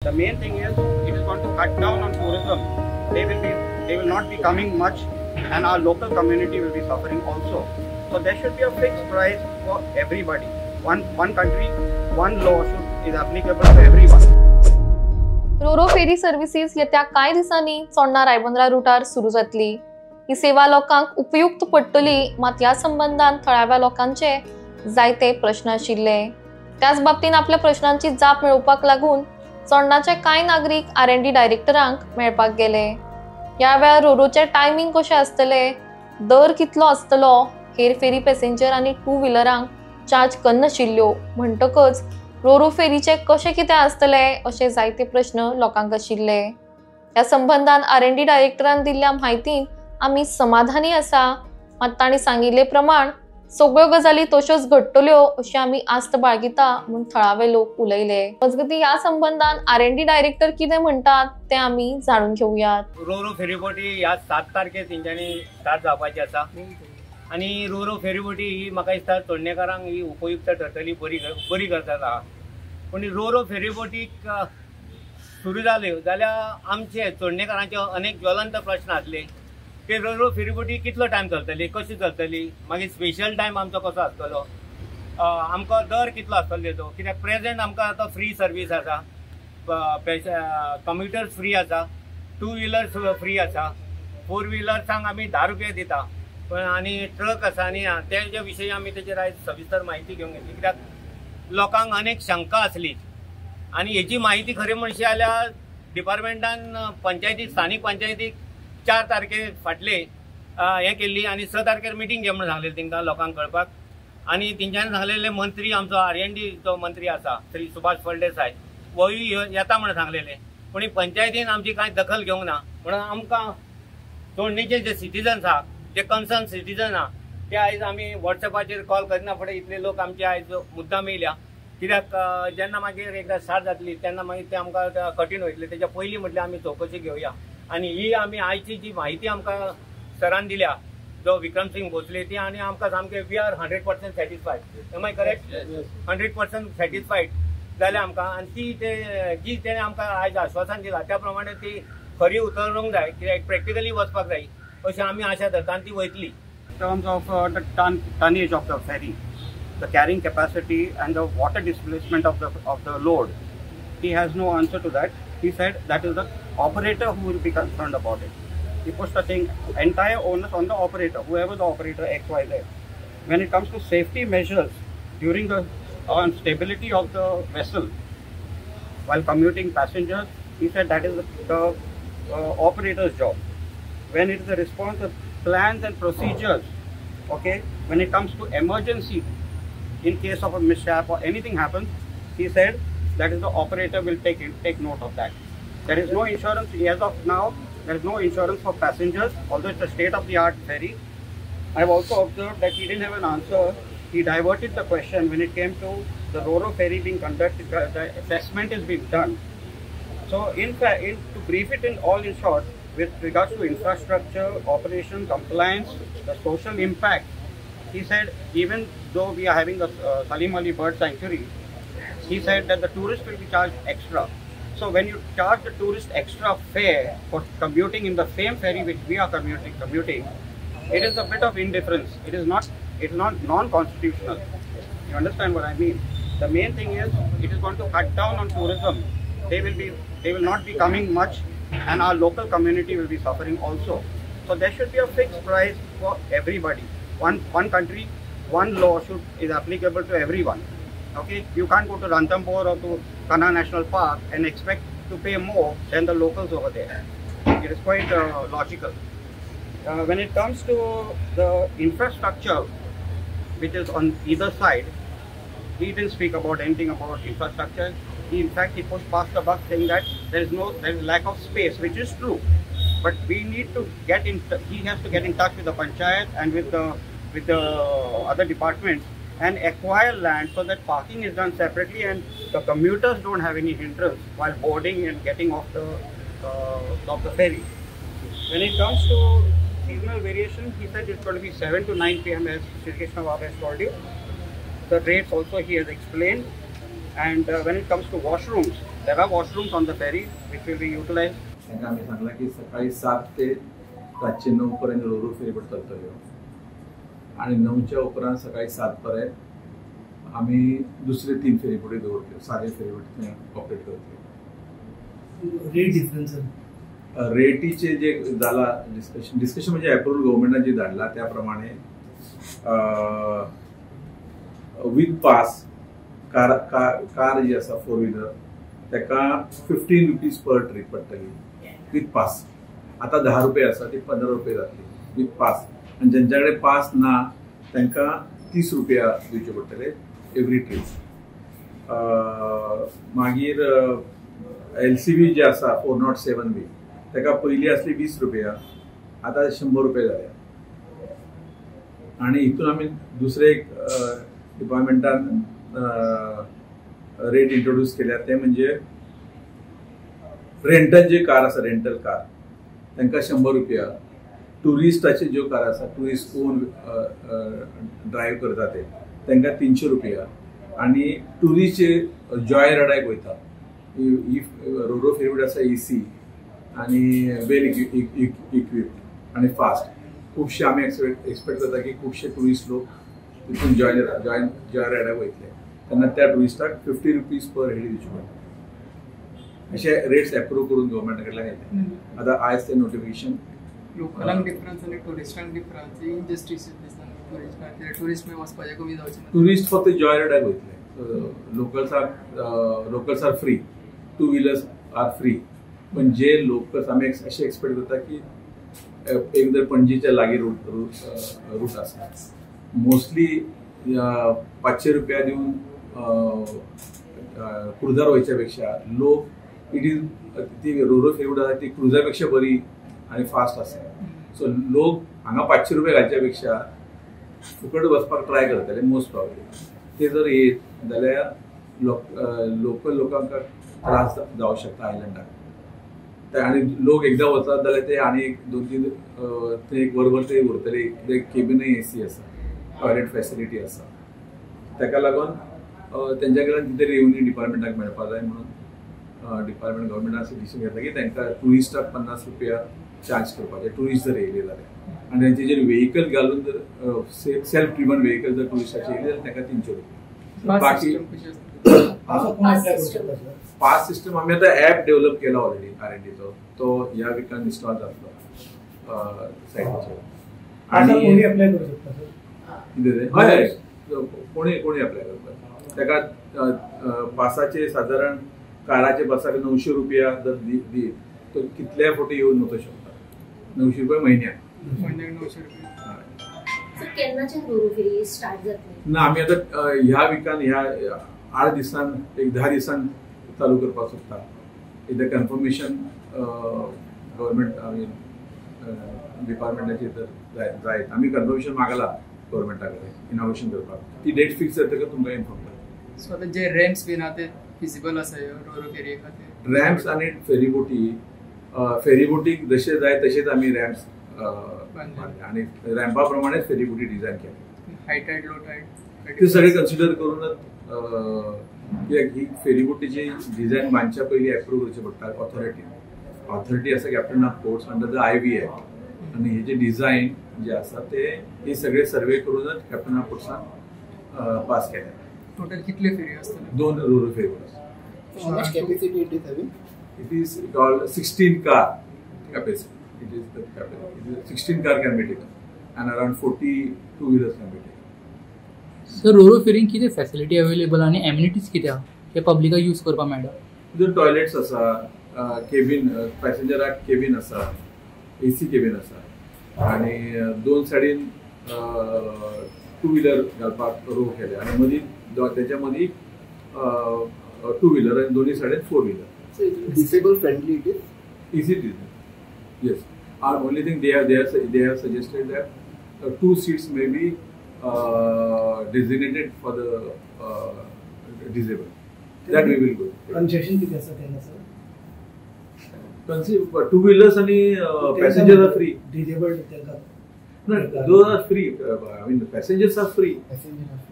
The main thing is it is going to cut down on tourism. They will not be coming much, and our local community will be suffering also. So there should be a fixed price for everybody. One country, one law is applicable to everyone. RoRo ferry services येत्या कांय दिसांनी चोडणा रायबंदरा रुटार सुरू जातली। ही सेवा लोकांक उपयुक्त पडटली, मात ह्या संबंधान थळाव्या लोकांचे जायते प्रश्न आशिल्ले। त्याच बाबतीन आपल्या प्रश्नांची जाप मेळोवपाक लागून चोडणाचे कांय नागरिक R&D डायरेक्टरांक मेळपाक गेले। ह्या वेळार रोरोचे टायमिंग कशे आसतले, दर कितलो आसतलो, हेरफेरी पॅसेंजर आनी टू व्हिलरांक चार्ज करनाशिल्ल्यो म्हणटकच रोरो फेरीचे कशे कितें आसतले अशे जायते प्रश्न लोकांक आशिल्ले। ह्या संबंधान R&D डायरेक्टरान दिल्ल्या म्हायतीन आमी समाधानी आसा, मात तांणी सांगिल्ले प्रमाण सगळ्यो गजाली तश्योच घडटल्यो अशी आमी आस्त बाळगिता म्हूण थळावे लोक उलयले। मजगती ह्या संबंधान R&D डायरेक्टर कितें म्हणटात ते आमी जाणून घेवयात। रोरो फेरीबोटी ह्या 7 तारखेक तेंच्यांनी स्टार्ट जावपाची आसा आनी रोरो फेरीबोटी ही म्हाका दिसता चोडणेकारांक ही उपयुक्त ठरतली, बरी गजाल आसा। पूण रोरो फेरीबोटीक सुरू जाल्यो जाल्यार आमचे चोडणेकारांचे अनेक ज्वलंत प्रश्न आसले की रोरो फेरीबोटी कितलो टायम चलतली, कशी चलतली, मागीर स्पेशल टायम आमचो कसो आसतलो, आमकां दर कितलो आसतलो तेजो, कित्याक प्रेझेंट आमकां आतां फ्री सर्वीस आसा, कम्युटर्स फ्री आसा, टू व्हिलर्स फ्री आसा, 4 व्हिलर्सांक आमी 10 रुपया दिता, पण आनी ट्रक आसा आनी तेजे विशयी आमी तेजेर आयज सविस्तर म्हायती घेवंक येतली, कित्याक लोकांक अनेक शंका आसली आनी हेची म्हायती खरी म्हणशी जाल्यार डिपार्टमेंटान पंचायतीक, स्थानीक पंचायतीक 4 तारखेक फाटले हें केल्ली आनी 6 तारखेर मिटींग घे म्हणून सांगलेली तेंकां लोकांक कळपाक। आनी तेंच्यांनी सांगलेले मंत्री आमचो R&D जो मंत्री आसा श्री सुभाष फळदेसाय वोय येता म्हणून सांगलेले, पूण पंचायतीन आमची कांय दखल घेवंक ना म्हणून आमकां चोडणीचे जे सिटीजन्स आहा, जे कन्सर्न सिटीजन आहा ते आयज आमी वॉट्सॅपाचेर कॉल करना फुडें इतले लोक आमचे आयज मुद्दाम येयल्या, कित्याक जेन्ना मागीर एकदां स्टार्ट जातली तेन्ना मागीर ते आमकां कठीण वयतले, तेच्या पयलीं म्हटल्यार आमी चवकशी घेवया। आनी ही आमी आयची जी म्हायती आमकां सरान दिल्या जो विक्रम सिंग भोसले ती आनी आमकां सामकें we are 100% satisfied. Am I correct? 100% satisfied जाल्या आमकां, आनी ती जी तेणें आमकां आयज आश्वासन दिलां त्या प्रमाणे ती खरी उतरूंक जाय, कित्याक प्रॅक्टिकली वचपाक जाय अशी आमी आशा धरता आनी ती वयतली। In terms of the tonnage of the ferry, the carrying capacity and the water displacement of the load, he has no answer to that. He said that is the operator who will be concerned about it. He puts the thing entire onus on the operator, whoever the operator X, Y, Z. When it comes to safety measures during the stability of the vessel while commuting passengers, he said that is the operator's job. When it is a response of plans and procedures, okay, when it comes to emergency, in case of a mishap or anything happens, he said that is the operator will take note of that. There is no insurance as of now. There is no insurance for passengers, although it's a state-of-the-art ferry. I've also observed that he didn't have an answer. He diverted the question when it came to the Roro ferry being conducted. The assessment is being done. So, in fact, to brief it in all in short, with regards to infrastructure, operation, compliance, the social impact, he said even though we are having the Salim Ali Bird Sanctuary, he said that the tourists will be charged extra. So when you charge the tourist extra fare for commuting in the same ferry which we are commuting, it is a bit of indifference. It is not non-constitutional. You understand what I mean? The main thing is it is going to cut down on tourism. They will not be coming much, and our local community will be suffering also. So there should be a fixed price for everybody. One country, one law is applicable to everyone. Okay, you can't go to Ranthambore or to Kanha National Park and expect to pay more than the locals over there. It is quite logical. When it comes to the infrastructure, which is on either side, he didn't speak about anything about infrastructure. In fact, he pushed past the buck saying that there is lack of space, which is true. But we need to he has to get in touch with the panchayat and with the other departments and acquire land so that parking is done separately and the commuters don't have any hindrance while boarding and getting off the ferry. When it comes to seasonal variation, he said it's going to be 7 to 9 p.m. as Sri Krishna Baba has told you. The rates also he has explained. And when it comes to washrooms, There are washrooms on the ferry which will be utilized. त्यांना आम्ही सांगला की सकाळी 7 ते रातचे 9 पर्यंत Ro-Ro ferryboat चलतल्यो आणि 9च्या उपरांत सकाळी 7 पर्यंत आम्ही दुसरे 3 फेरीबोटी दवरल्यो, सादे फेरीबोटी ऑपरेट करतले. रेट डिफरन्स रेटीचे जे झाला डिस्कशन म्हणजे अप्रूव्हल गव्हर्नमेंटान जे धाडला त्याप्रमाणे विथ पास कार जी आसा 4 व्हीलर ताका 15 रुपीज पर ट्रीप पडटली विथ पास. आता 10 रुपये आसा ती 15 रुपये जातली विथ पास. आणि ज्यांच्याकडे पास ना तांकां 30 रुपया दिवचे पडटले एवरी ट्रीप. मागीर LCV जे आसा 407B ताका पयलीं आसली 20 रुपया, आता 100 रुपये जाल्या. आणि हितून आमी दुसरे एक डिपार्टमेंटान रेट इंट्रोड्यूस केल्या ते म्हणजे रेंटल जे कार आसा रेंटल कार तांकां 100 रुपया. टुरिस्टाचे ज्यो कार आसा टुरिस्ट ओन ड्रायव्ह करता ते तांकां 300 रुपया. आणि टुरिस्ट जे जॉय रायडाक वयता रोरो फेरीबोट आसा AC आणि वेल इक्विप्ड आणि फास्ट. खुबशे आमी एक्सपेक्ट करता की खुबशे टुरिस्ट लोक तितून जॉय रायडाक वयतले तेन्ना त्या टुरिस्टाक 50 रुपीज पर हेड दिवचे पडटा. अशे रेट्स अप्रूव्ह करून गव्हर्नमेंटा कडल्यान येतले. आता आयज ते नोटिफिकेशन लोकलांक डिफरन्स आणि टुरिस्टांक डिफरन्स इनजस्टिस दिसता. टुरिस्ट मागीर वचपाचें कमी जावचें ना. टुरिस्ट फक्त जॉय रायडाक वयतले. Locals are free, 2 wheelers are free. पण जे लोकल्स आमी अशें एक्सपेक्ट करता की एक जर पणजेच्या लागीं रूट आसा मोस्टली 500 रुपया दिवन क्रुजार वयच्या पेक्षा लोक ती रोरो फेरीबोट आसा ती क्रुजार पेक्षा बरी आणि फास्ट आसा. सो लोक हांगा 500 रुपया घालच्या पेक्षा फुकट वचपाक ट्राय करतले मोस्ट प्रॉब्ली. ते जर येत जाल्यार लोकल लोकांक त्रास जावं शकता आयलंडाक. आणि लोक एकदा वचत जाल्यार ते आनी 2-3 ते एक वरभर ते उरतले. केबिनय AC आसा, टॉयलेट फॅसिलिटी आसा. ताका लागून तेंच्या कडल्यान कितें रेवन्यू डिपार्टमेंटाक मेळपा जाय म्हणून डिपार्टमेंट गव्हर्नमेंटान अशें डिसिजन घेतला की तांकां टुरिस्टाक 50 रुपया चार्ज करपाचे टुरिस्ट जर येयले जाल्यार. आणि तांचे जर व्हेकल घालून जर सेल्फ ड्रिवन व्हेकल जर टुरिस्टाचे येयले जाल्यार तांकां 300 रुपया. बाकी पास सिस्टम आम्ही आता ऍप डेव्हलप केला ऑलरेडी R&Dचो. तो ह्या विकान इन्स्टॉल जातलो सायटीचेर. आणि हय कोणी अप्लाय करता. ताका पासाचे साधारण काराचे बसाक 900 रुपया जर दी तो कितल्या फावटी येवन वचूंक शकता. 900 रुपया म्हयन्याक. ना आमी आतां ह्या विकान ह्या 8 दिसान एक 10 दिसान चालू करपाक सोदता. एकदा कन्फर्मेशन गव्हर्नमेंट डिपार्टमेंटाचेर जर जायत आमी कन्फर्मेशन मागला गव्हर्नमेंटा कडेन इनोव्हेशन करपाक. ती डेट फिक्स जातकच तुमकां इन्फॉर्म करता. सो आतां जे रॅम्प्स बीन आहा ते फिजिबल आसा रोरो फेरी खातीर. रॅम्प्स आणि फेरीबोटीक जशे जाय तशेच आमी रॅम्प्स आणि रॅम्पा प्रमाणेच फेरीबोटी डिझायन केल्या. हाय टायड लो टायड ते सगळे कन्सिडर करूनच ही फेरीबोटीची डिझायन मानच्या पयलीं अप्रूव्ह करचे पडटा ऑथॉरिटी आसा captain of ports under the IB act. आणि हे जे डिझायन जे आसा ते हे सगळे सर्वे करूनच कॅप्टन ऑफ पोर्ट्सान पास केले. टोटल कितले फेरी असतले? 2 रोरो फेरीबोट आसा. How much capacity it is having? It is called 16 car capacity. It is 16 car can be taken and around 40 2-wheelers can be taken. Sir roro फेरींक कितें facility available आणि amenities कितें आहा जे पब्लिकाक use करपाक मेळटा? तितून टॉयलेट्स आसा, केबीन पॅसेंजराक केबीन आसा, AC केबीन आसा आणि 2 सायडीन 2 व्हीलर घालपाक रो केले आणि मदीं त्याच्या मदीं 2 व्हीलर आणि दोन्ही सायडीन 4 wheeler. So it is disabled friendly it is? Easy to do. Yes. Only thing they have suggested that 2 seats may be designated for the disabled. That we will go. Concession किती असतं त्यांना sir? 2 wheelers आणि passengers are free. Disabled त्यांना No, those are free. I mean, the passengers are free. Passenger